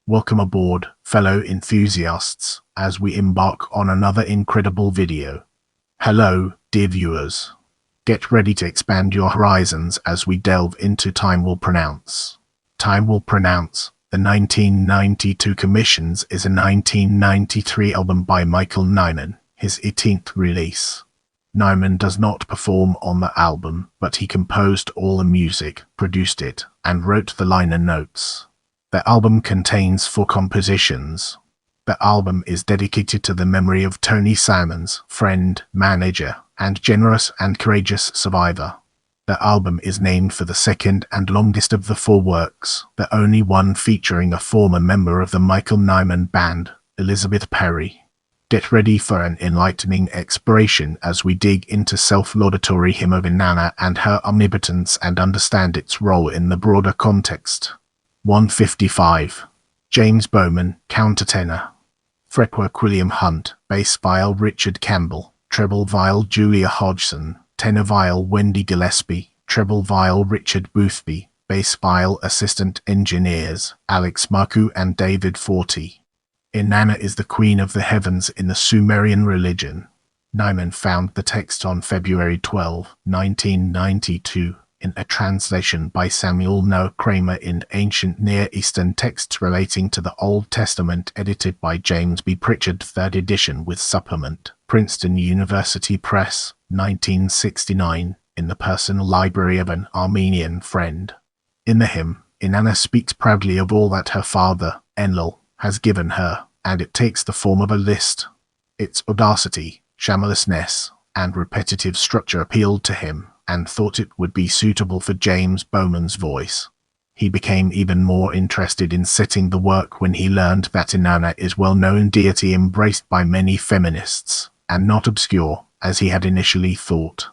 Welcome aboard, fellow enthusiasts, as we embark on another incredible video. Hello, dear viewers. Get ready to expand your horizons as we delve into Time Will Pronounce. Time Will Pronounce, the 1992 commissions, is a 1993 album by Michael Nyman, his 18th release. Nyman does not perform on the album, but he composed all the music, produced it, and wrote the liner notes. The album contains 4 compositions. The album is dedicated to the memory of Tony Simons, friend, manager, and generous and courageous survivor. The album is named for the second and longest of the 4 works, the only one featuring a former member of the Michael Nyman Band, Elisabeth Perry. Get ready for an enlightening exploration as we dig into self-laudatory hymn of Inanna and her omnipotence and understand its role in the broader context. 155. James Bowman, countertenor. Fretwork William Hunt, bass viol Richard Campbell, treble viol Julia Hodgson, tenor viol Wendy Gillespie, treble viol Richard Boothby, bass viol assistant engineers Alex Marcoux and David Forty. Inanna is the queen of the heavens in the Sumerian religion. Nyman found the text on February 12, 1992. In a translation by Samuel Noah Kramer in Ancient Near Eastern Texts Relating to the Old Testament, edited by James B. Pritchard, 3rd edition with supplement, Princeton University Press, 1969, in the personal library of an Armenian friend. In the hymn, Inanna speaks proudly of all that her father, Enlil, has given her, and it takes the form of a list. Its audacity, shamelessness, and repetitive structure appealed to him, and thought it would be suitable for James Bowman's voice. He became even more interested in setting the work when he learned that Inanna is a well-known deity embraced by many feminists, and not obscure, as he had initially thought.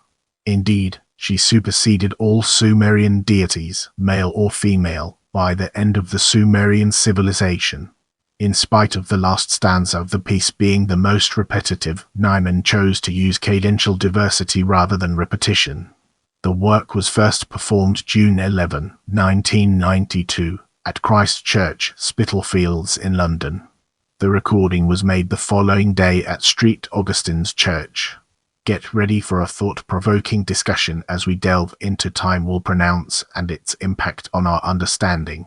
Indeed, she superseded all Sumerian deities, male or female, by the end of the Sumerian civilization. In spite of the last stanza of the piece being the most repetitive, Nyman chose to use cadential diversity rather than repetition. The work was first performed June 11, 1992, at Christ Church, Spitalfields in London. The recording was made the following day at St. Augustine's Church. Get ready for a thought-provoking discussion as we delve into Time Will Pronounce and its impact on our understanding.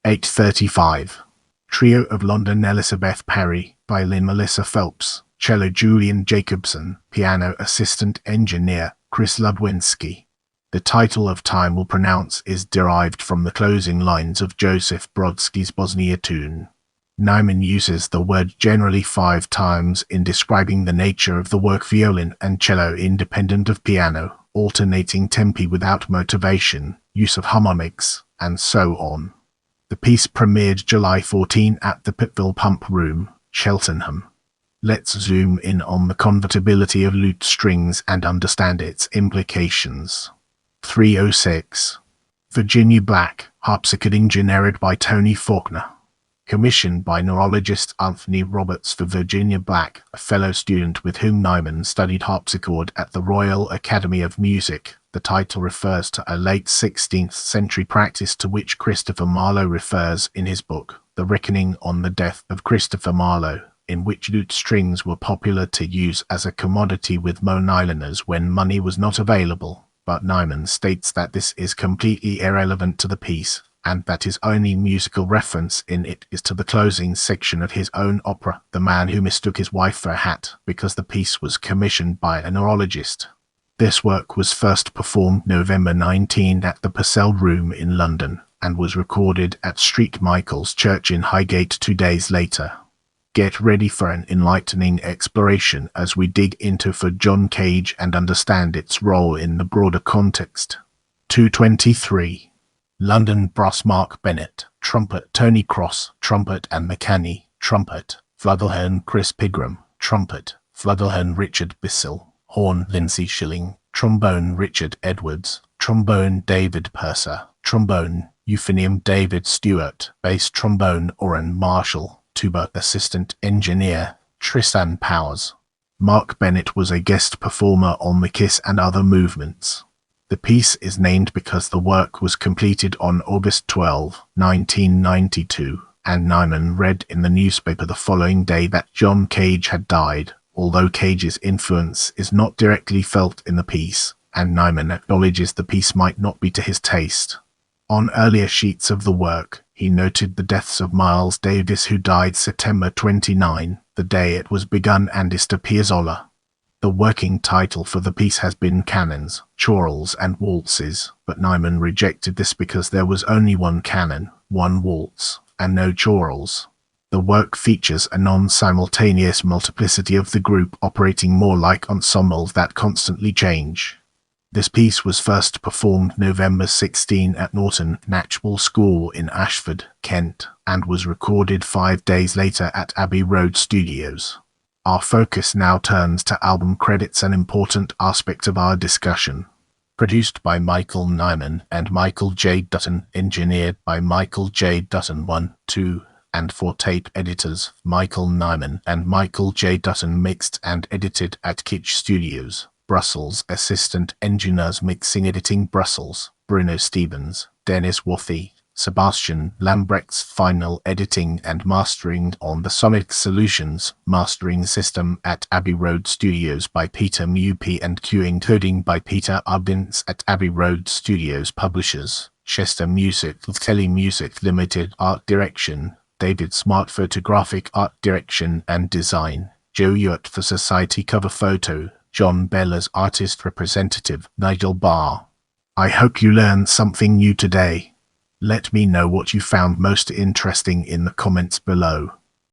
8:35. Trio of London. Elisabeth Perry, violin Melissa Phelps, cello Julian Jacobson, piano assistant engineer Chris Ludwinski. The title of Time Will Pronounce is derived from the closing lines of Joseph Brodsky's Bosnia tune. Nyman uses the word generally 5 times in describing the nature of the work: violin and cello independent of piano, alternating tempi without motivation, use of harmonics, and so on. The piece premiered July 14 at the Pittville Pump Room, Cheltenham. Let's zoom in on the convertibility of lute strings and understand its implications. 306. Virginia Black, harpsichord engineered by Tony Faulkner. Commissioned by neurologist Anthony Roberts for Virginia Black, a fellow student with whom Nyman studied harpsichord at the Royal Academy of Music. The title refers to a late 16th century practice to which Christopher Marlowe refers in his book, The Reckoning on the Death of Christopher Marlowe, in which lute strings were popular to use as a commodity with monoliners when money was not available. But Nyman states that this is completely irrelevant to the piece, and that his only musical reference in it is to the closing section of his own opera, The Man Who Mistook His Wife for a Hat, because the piece was commissioned by a neurologist. This work was first performed November 19 at the Purcell Room in London, and was recorded at St. Michael's Church in Highgate 2 days later. Get ready for an enlightening exploration as we dig into For John Cage and understand its role in the broader context. 223. London Brass. Mark Bennett, trumpet Tony Cross, trumpet and McCanney, trumpet Flugelhorn Chris Pigram, trumpet Flugelhorn Richard Bissell, horn Lindsay Schilling, trombone Richard Edwards, trombone David Purser, trombone Euphonium David Stewart, bass trombone Orrin Marshall, tuba assistant engineer Tristan Powers. Mark Bennett was a guest performer on the Kiss and Other Movements. The piece is named because the work was completed on August 12, 1992, and Nyman read in the newspaper the following day that John Cage had died, although Cage's influence is not directly felt in the piece, and Nyman acknowledges the piece might not be to his taste. On earlier sheets of the work, he noted the deaths of Miles Davis, who died September 29, the day it was begun, and Esther Piazzolla. The working title for the piece has been Canons, Chorals and Waltzes, but Nyman rejected this because there was only one canon, one waltz, and no chorals. The work features a non-simultaneous multiplicity of the group operating more like ensembles that constantly change. This piece was first performed November 16 at Norton Natural School in Ashford, Kent, and was recorded 5 days later at Abbey Road Studios. Our focus now turns to album credits, an important aspect of our discussion. Produced by Michael Nyman and Michael J. Dutton, engineered by Michael J. Dutton 1, 2, and 4 tape editors, Michael Nyman and Michael J. Dutton, mixed and edited at Kitsch Studios, Brussels. Assistant engineers mixing editing Brussels, Bruno Stevens, Dennis Worthy, Sebastian Lambrecht's final editing and mastering on the Sonic Solutions mastering system at Abbey Road Studios by Peter Mupi, and cueing coding by Peter Ubbins at Abbey Road Studios publishers, Chester Music, Telemusic Limited. Art direction, David Smart. Photographic art direction and design, Joe Ewart. For Society cover photo, John Beller's artist representative, Nigel Barr. I hope you learned something new today. Let me know what you found most interesting in the comments below.